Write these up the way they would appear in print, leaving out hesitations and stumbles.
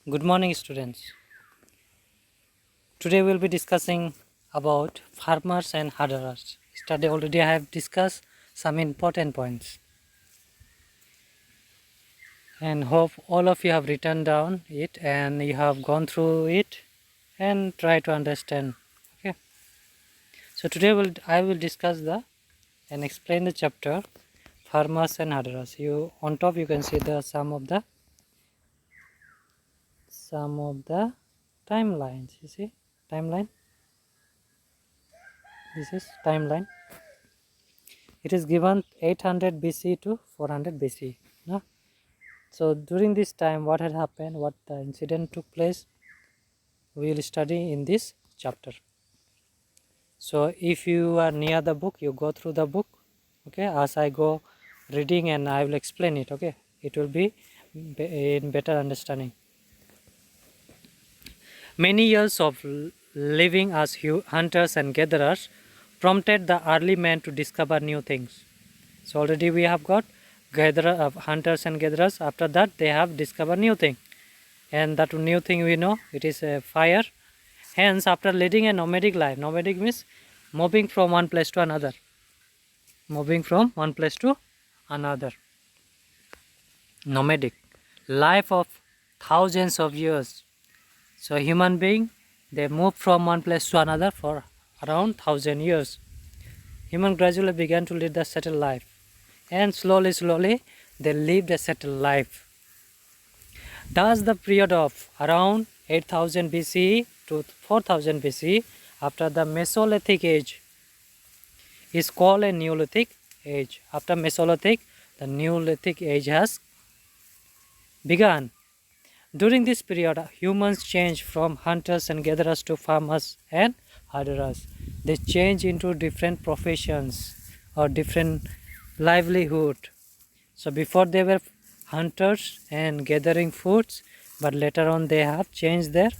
Good morning, students. Today we'll be discussing about farmers and herderers. Yesterday already I have discussed some important points, and hope all of you have written down it and you have gone through it and try to understand. Okay. So today I will discuss and explain the chapter farmers and herderers. You on top you can see the some of the timelines. You see timeline. This is timeline. It is given 800 BC to 400 BC. No? So during this time, what had happened, what the incident took place, we will study in this chapter. So if you are near the book, you go through the book, okay, as I go reading and I will explain it, okay. It will be in better understanding. Many years of living as hunters and gatherers prompted the early men to discover new things. So already we have got hunters and gatherers. After that they have discovered new thing, and that new thing we know it is a fire. Hence, after leading a nomadic life, nomadic means moving from one place to another, nomadic life of thousands of years. So human being, they move from one place to another for around 1,000 years. Human gradually began to lead the settled life, and slowly they lived a settled life. Thus the period of around 8000 BCE to 4000 BCE, after the Mesolithic age, is called a Neolithic age. After Mesolithic, the Neolithic age has begun. During this period, humans changed from hunters and gatherers to farmers and herderers. They change into different professions or different livelihood. So before they were hunters and gathering foods, but later on they have changed their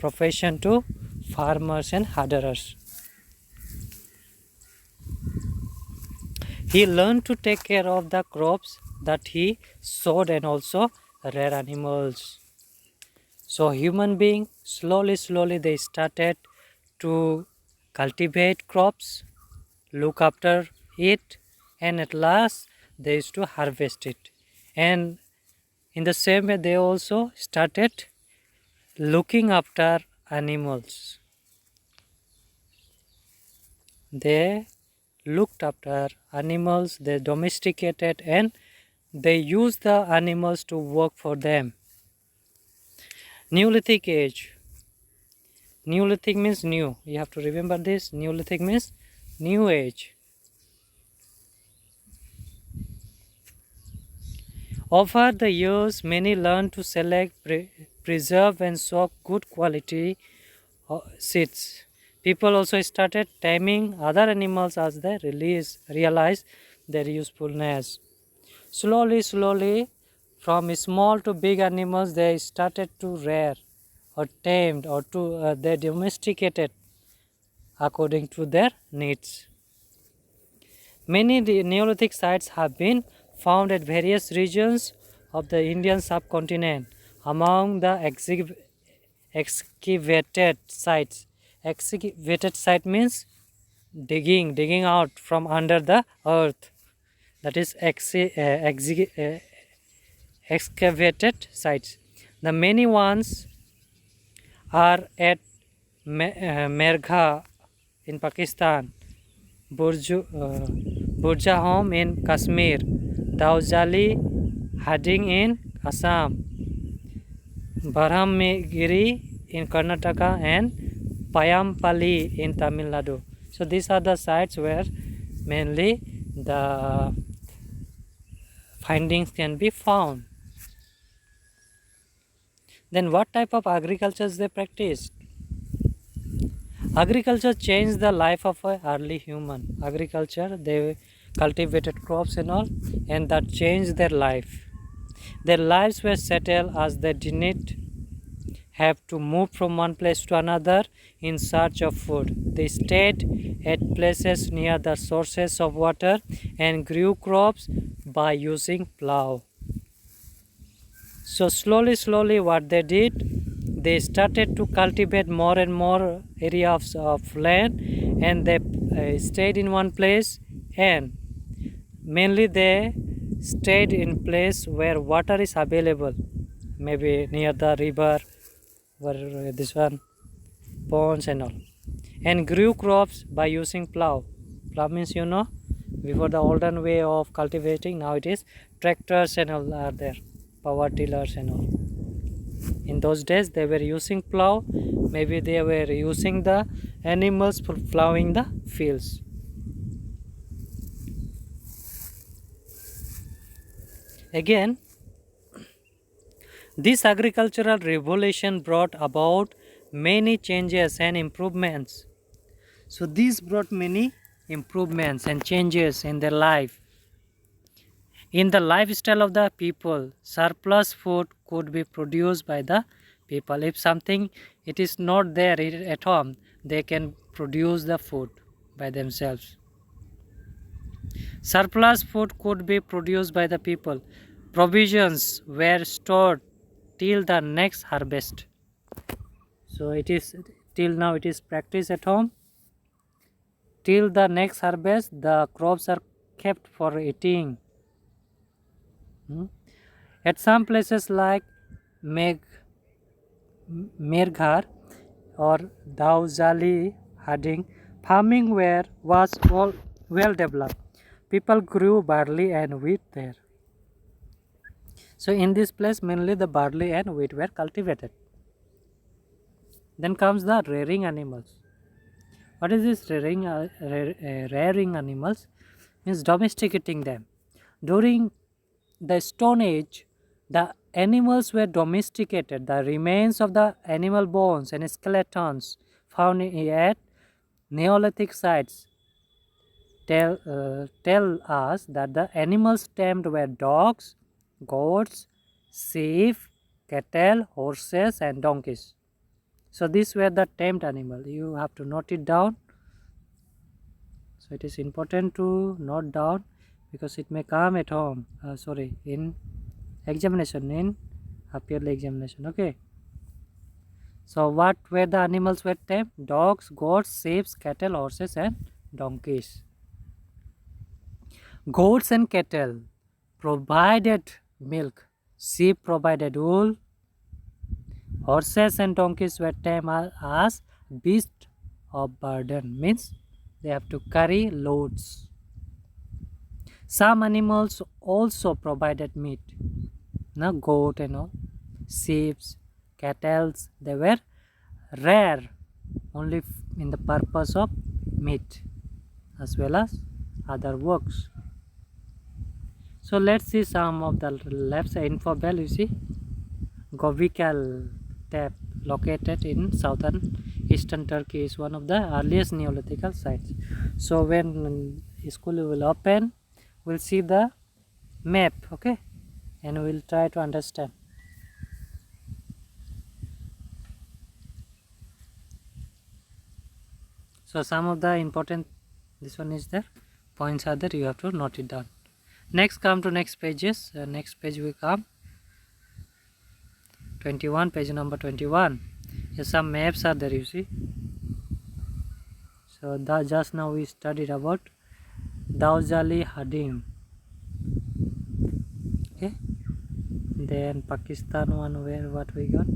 profession to farmers and herderers. He learned to take care of the crops that he sowed and also rare animals. So human being slowly they started to cultivate crops, look after it, and at last they used to harvest it. And in the same way they also started looking after animals. They looked after animals, they domesticated, and they used the animals to work for them. Neolithic age. Neolithic means new. You have to remember this. Neolithic means new age. Over the years, many learned to select, preserve, and soak good quality seeds. People also started taming other animals as they realized their usefulness. Slowly, from small to big animals, they started to rear or tamed or to they domesticated according to their needs. Many Neolithic sites have been found at various regions of the Indian subcontinent. Among the excavated sites, excavated site means digging out from under the earth. That is excavated sites. The many ones are at Mergha in Pakistan, Burjahom in Kashmir, Daujali Hading in Assam, Barhamgiri in Karnataka, and Payampalli in Tamil Nadu. So these are the sites where mainly the findings can be found. Then what type of agriculture they practiced? Agriculture changed the life of an early human. Agriculture, they cultivated crops and all, and that changed their life. Their lives were settled as they didn't have to move from one place to another in search of food. They stayed at places near the sources of water and grew crops by using plow. So slowly what they did, they started to cultivate more and more areas of land, and they stayed in one place, and mainly they stayed in place where water is available, maybe near the river, where this one ponds and all, and grew crops by using plow. Plow means, before the olden way of cultivating, now it is tractors and all are there, power tillers and all. In those days they were using plow, maybe they were using the animals for plowing the fields. Again, this agricultural revolution brought about many changes and improvements. So this brought many improvements and changes in their life. In the lifestyle of the people, surplus food could be produced by the people. If something it is not there at home, they can produce the food by themselves. Surplus food could be produced by the people. Provisions were stored till the next harvest. So it is till now it is practiced at home. Till the next harvest, the crops are kept for eating. At some places like Merghar or Dauzali Harding, farming was all well developed. People grew barley and wheat there. So in this place mainly the barley and wheat were cultivated. Then comes the rearing animals. What is this rearing animals? Means domesticating them. During the Stone Age, the animals were domesticated. The remains of the animal bones and skeletons found at Neolithic sites tell us that the animals tamed were dogs, goats, sheep, cattle, horses, and donkeys. So these were the tamed animals. You have to note it down. So it is important to note down because it may come at home. In examination, in appeal examination. Okay. So what were the animals were tamed? Dogs, goats, sheep, cattle, horses, and donkeys. Goats and cattle provided milk. Sheep provided wool. Horses and donkeys were tamed as beasts of burden. Means they have to carry loads. Some animals also provided meat. Now goat and all, sheep, cattle, they were rare only in the purpose of meat as well as other works. So let's see some of the left side info bell. You see Govikal tap located in southern eastern Turkey is one of the earliest Neolithic sites. So when school will open, we'll see the map, okay, and we'll try to understand. So some of the important, this one is there, points are there, you have to note it down. Next, come to next pages. Next page will come 21, page number 21. Here some maps are there, you see. So just now we studied about Dauzali Hadim. Okay. Then Pakistan one, where what we got?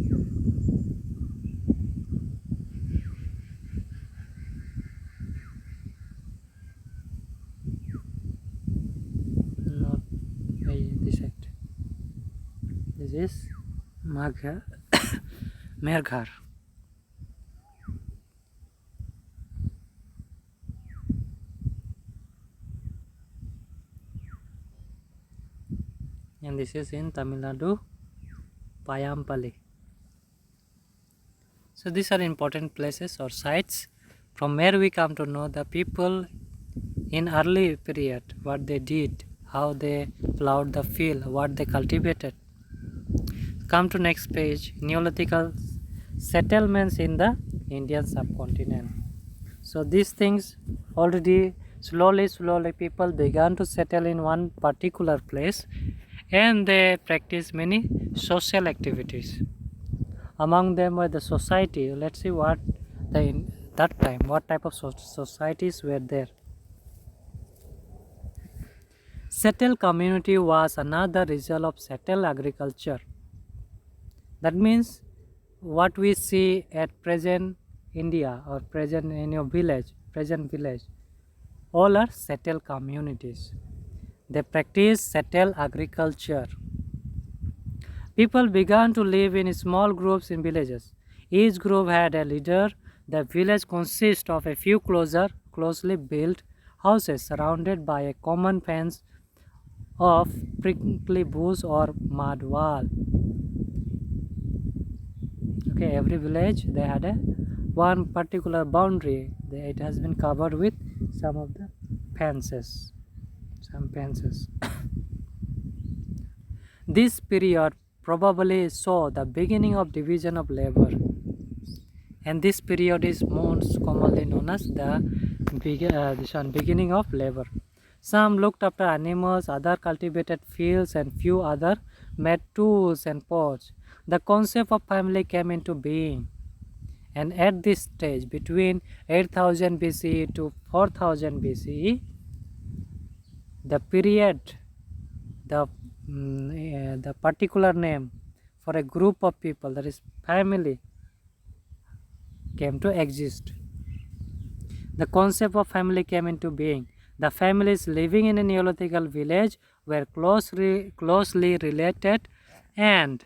Not this side. This is Merghar. And this is in Tamil Nadu, Payampally. So these are important places or sites from where we come to know the people in early period, what they did, how they plowed the field, what they cultivated. Come to next page, Neolithic settlements in the Indian subcontinent. So these things already slowly people began to settle in one particular place, and they practice many social activities. Among them were the society. Let's see what in that time what type of societies were there. Settled community was another result of settled agriculture. That means what we see at present India or present in your village, present village, all are settled communities. They practice settled agriculture. People began to live in small groups in villages. Each group had a leader. The village consists of a few closely built houses surrounded by a common fence of prickly bush or mud wall. Okay, every village they had a one particular boundary. It has been covered with some of the fences, some fences. This period probably saw the beginning of division of labor, and this period is most commonly known as the beginning of labor. Some looked after animals, others cultivated fields, and few others made tools and pots. The concept of family came into being, and at this stage, between 8000 BCE to 4000 BCE, the period, the particular name for a group of people, that is family, came to exist. The concept of family came into being. The families living in a Neolithical village were closely related and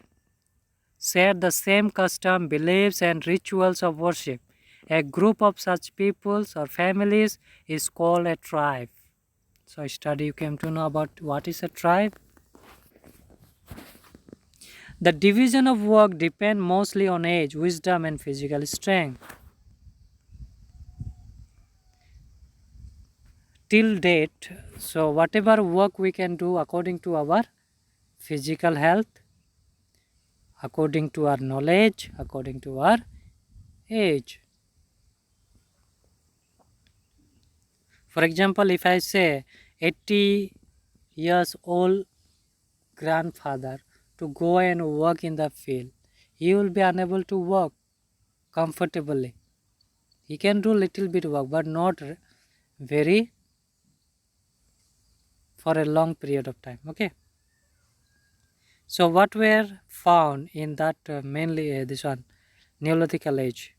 shared the same custom, beliefs, and rituals of worship. A group of such peoples or families is called a tribe. So, study you came to know about what is a tribe. The division of work depend mostly on age, wisdom, and physical strength. Till date, so whatever work we can do according to our physical health, according to our knowledge, according to our age. For example, if I say 80 years old grandfather to go and work in the field, he will be unable to work comfortably. He can do little bit work, but not very for a long period of time. Okay. So what were found in that mainly this one Neolithical age?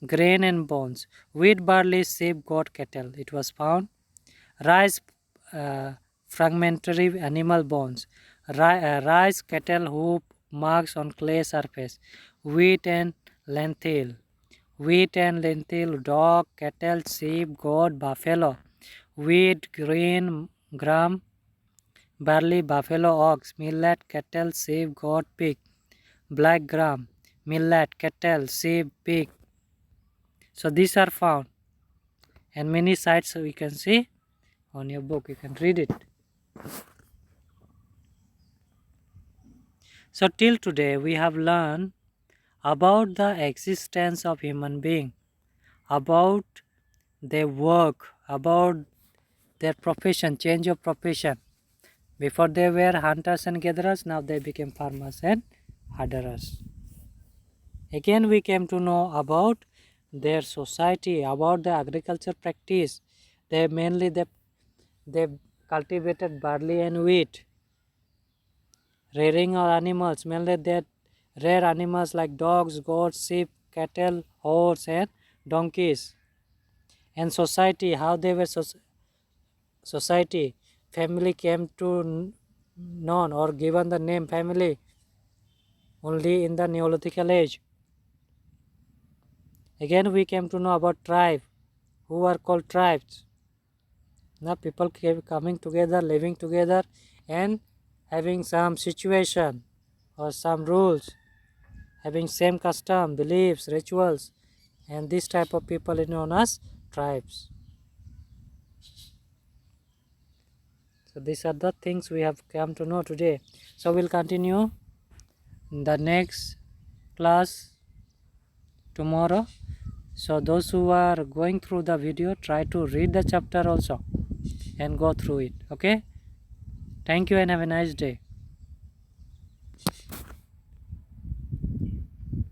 Grain and bones, wheat, barley, sheep, goat, cattle. It was found. Rice, fragmentary animal bones. Rice, cattle, hoof, marks on clay surface. Wheat and lentil. Wheat and lentil, dog, cattle, sheep, goat, buffalo. Wheat, grain, gram, barley, buffalo, ox, millet, cattle, sheep, goat, pig. Black gram, millet, cattle, sheep, pig. So these are found, and many sites we can see on your book. You can read it. So till today we have learned about the existence of human being, about their work, about their profession, change of profession. Before they were hunters and gatherers, now they became farmers and herderers. Again we came to know about their society, about the agriculture practice. They mainly they cultivated barley and wheat. Rearing our animals, mainly they rear animals like dogs, goats, sheep, cattle, horse, and donkeys. And society, how they were society, family came to known or given the name family only in the Neolithical age. Again we came to know about tribe, who are called tribes. Now people coming together, living together, and having some situation or some rules, having same custom, beliefs, rituals, and this type of people is known as tribes. So these are the things we have come to know today. So we'll continue in the next class tomorrow. So those who are going through the video, try to read the chapter also and go through it. Okay, thank you and have a nice day.